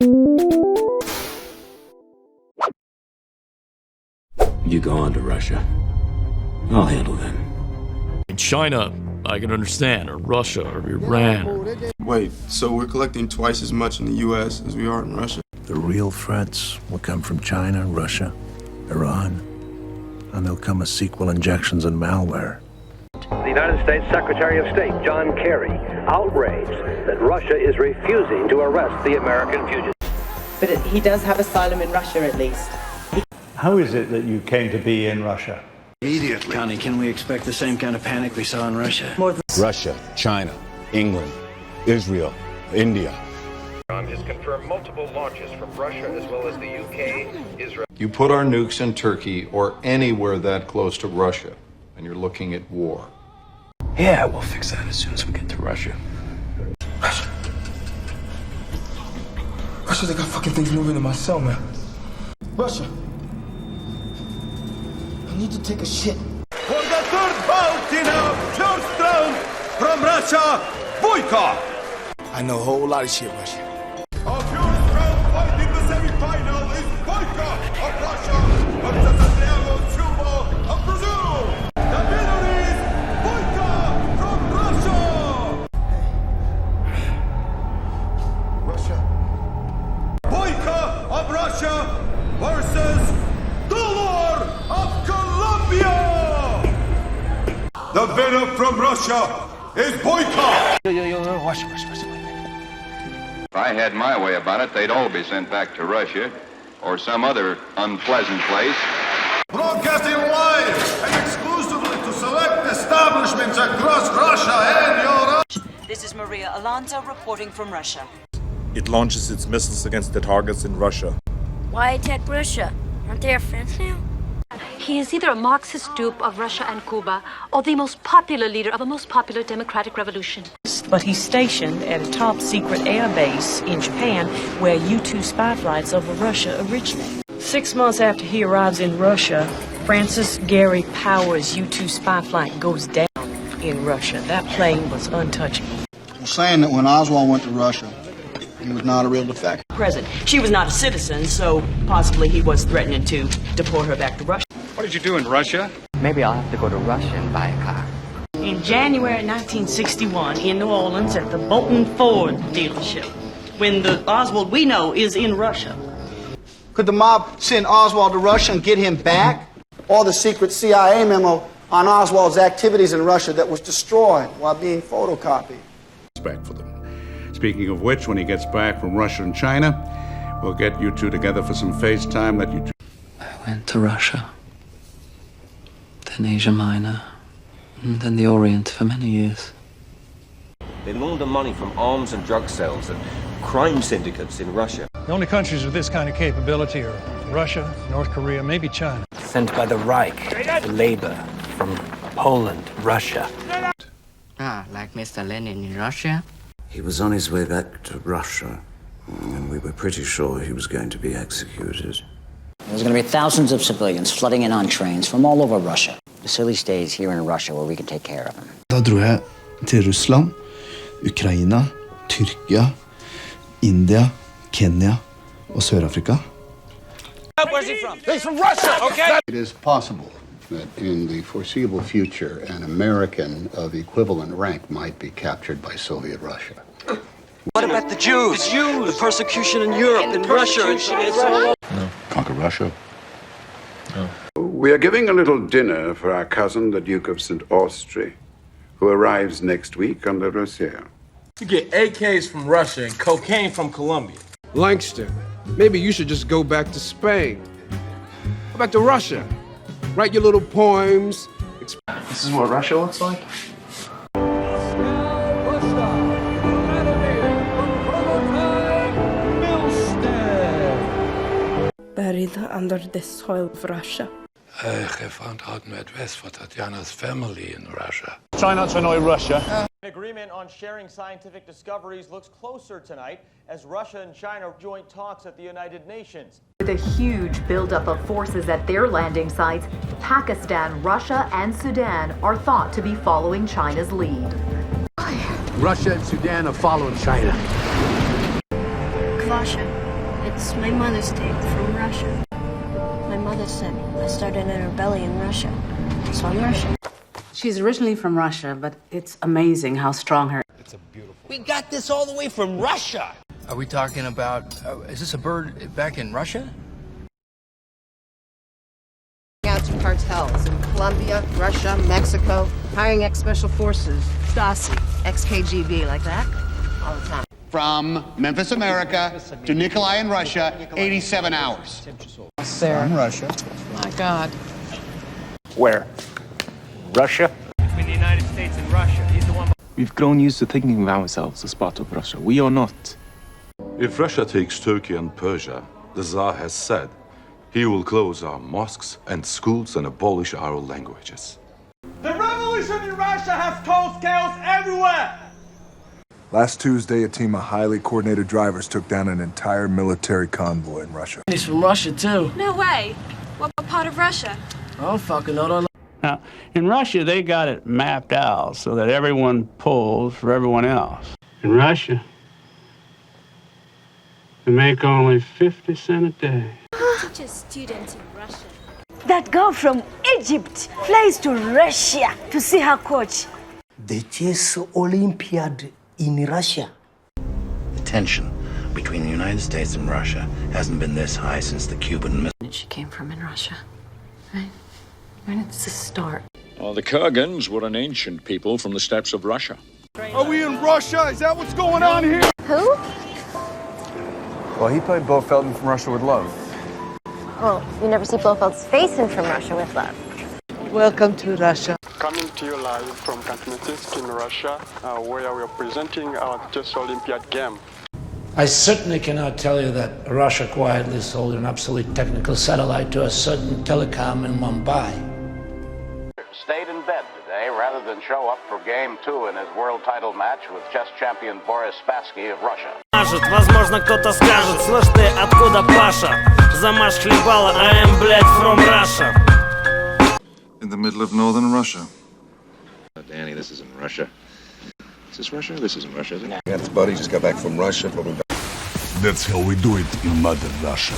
You go on to Russia. I'll handle them. In China, I can understand, or Russia, or Iran. Wait, so we're collecting twice as much in the U.S. as we are in Russia? The real threats will come from China, Russia, Iran, and they'll come as sequel injections and malware. The United States Secretary of State, John Kerry, outraged that Russia is refusing to arrest the American fugitive. But he does have asylum in Russia, at least. How is it that you came to be in Russia? Immediately. Connie, can we expect the same kind of panic we saw in Russia? Russia, China, England, Israel, India. Iran has confirmed multiple launches from Russia as well as the UK, Israel. You put our nukes in Turkey or anywhere that close to Russia, and you're looking at war. Yeah, we'll fix that as soon as we get to Russia. Russia, they got fucking things moving in my cell, man. Russia. I need to take a shit. For the third bout in our first round from Russia, Boyka! I know a whole lot of shit, Russia. Our first round fight in the semi-final is Boyka of Russia versus Santiago Chubo of Brazil. The winner is Boyka from Russia! Russia. Boyka of Russia versus Dolor of Colombia! The winner from Russia is Boyka! Watch. If I had my way about it, they'd all be sent back to Russia or some other unpleasant place. Broadcasting live and exclusively to select establishments across Russia and Europe. This is Maria Alonso reporting from Russia. It launches its missiles against the targets in Russia. Why attack Russia? Aren't they our friends now? He is either a Marxist dupe of Russia and Cuba or the most popular leader of a most popular democratic revolution. But he's stationed at a top-secret air base in Japan where U-2 spy flights over Russia originate. 6 months after he arrives in Russia, Francis Gary Powers' U-2 spy flight goes down in Russia. That plane was untouchable. Well, saying that when Oswald went to Russia, he was not a real defector. Present. She was not a citizen, so possibly he was threatening to deport her back to Russia. What did you do in Russia? Maybe I'll have to go to Russia and buy a car. In January 1961, in New Orleans at the Bolton Ford dealership, when the Oswald we know is in Russia. Could the mob send Oswald to Russia and get him back? Or the secret CIA memo on Oswald's activities in Russia that was destroyed while being photocopied. Respect for them. Speaking of which, when he gets back from Russia and China, we'll get you two together for some FaceTime. Let you two... I went to Russia, then Asia Minor, and then the Orient for many years. They launder money from arms and drug sales and crime syndicates in Russia. The only countries with this kind of capability are Russia, North Korea, maybe China. Sent by the Reich to labor from Poland, Russia. Like Mr. Lenin in Russia? He was on his way back to Russia, and we were pretty sure he was going to be executed. There's going to be thousands of civilians flooding in on trains from all over Russia. Vasily stays here in Russia where we can take care of him. Da dro jeg til Russland, Ukraina, Tyrkia, India, Kenya og Sør-Afrika. Where's he from? He's from Russia! Okay! It is possible that in the foreseeable future, an American of equivalent rank might be captured by Soviet Russia. What about the Jews? The Jews! The persecution in Europe, in Russia. No. Conquer Russia? No. We are giving a little dinner for our cousin, the Duke of St. Austria, who arrives next week on the Russia. You get AKs from Russia and cocaine from Colombia. Langston, maybe you should just go back to Spain. Go back to Russia. Write your little poems. This is what Russia looks like? Buried under the soil of Russia. I found out an address for Tatiana's family in Russia. Try not to annoy Russia. An agreement on sharing scientific discoveries looks closer tonight as Russia and China join talks at the United Nations. With a huge buildup of forces at their landing sites, Pakistan, Russia, and Sudan are thought to be following China's lead. Russia and Sudan are following China. Kvasha. It's my mother's tape from Russia. My mother said I started a rebellion in Russia, so I'm Russian. She's originally from Russia, but it's amazing how strong her. We got this all the way from Russia. Are we talking about, is this a bird back in Russia? Out to cartels in Colombia, Russia, Mexico, hiring ex-special forces, Stasi, ex-KGB, like that, all the time. From Memphis, America, to Nikolai in Russia, 87 hours. Sarah. From Russia. My God. Where? Russia? Between the United States and Russia. He's the one. We've grown used to thinking of ourselves as part of Russia. We are not. If Russia takes Turkey and Persia, the Tsar has said he will close our mosques and schools and abolish our languages. The revolution in Russia has caused chaos everywhere! Last Tuesday, a team of highly coordinated drivers took down an entire military convoy in Russia. He's from Russia, too. No way. What part of Russia? I don't fucking know. Now, in Russia, they got it mapped out so that everyone pulls for everyone else. In Russia, they make only 50 cents a day. Teach a student in Russia. That girl from Egypt flies to Russia to see her coach. The chess Olympiad in Russia. The tension between the United States and Russia hasn't been this high since the Cuban Missile. She came from in Russia, right? When did this start? The Kurgans were an ancient people from the steppes of Russia. Are we in Russia? Is that what's going on here? Who? Well, he played Blofeld from Russia with Love. Well, you never see Blofeld's face in From Russia with Love. Welcome to Russia. Coming to you live from Khmelnytskyi in Russia, where we are presenting our Chess Olympiad game. I certainly cannot tell you that Russia quietly sold an obsolete technical satellite to a certain telecom in Mumbai. Stayed in bed today rather than show up for Game 2 in his world title match with chess champion Boris Spassky of Russia. Возможно, кто-то скажет, слышь ты, откуда Паша? Замаш хлебала, I am, блядь, from Russia. In the middle of northern Russia. Danny, this isn't Russia. Is this Russia? This isn't Russia, is it? Yeah, his buddy just got back from Russia, but That's how we do it in modern Russia.